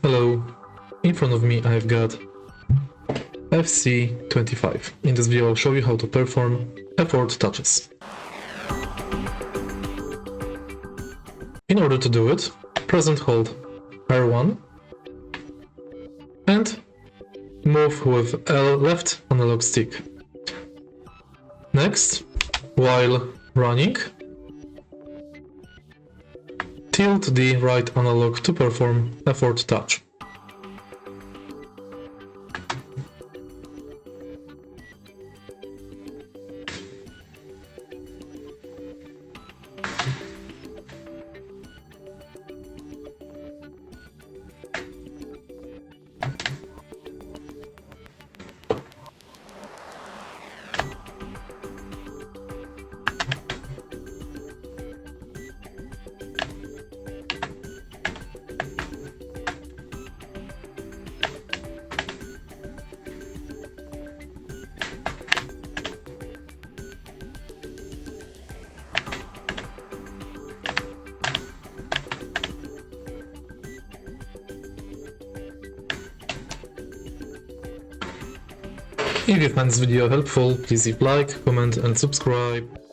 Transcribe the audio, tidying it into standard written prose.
Hello, in front of me I've got FC25. In this video I'll show you how to perform effort touches. In order to do it, press and hold R1 and move with L left analog stick. Next, while running, tilt the right analog to perform effort touch. If you find this video helpful, please leave like, comment and subscribe.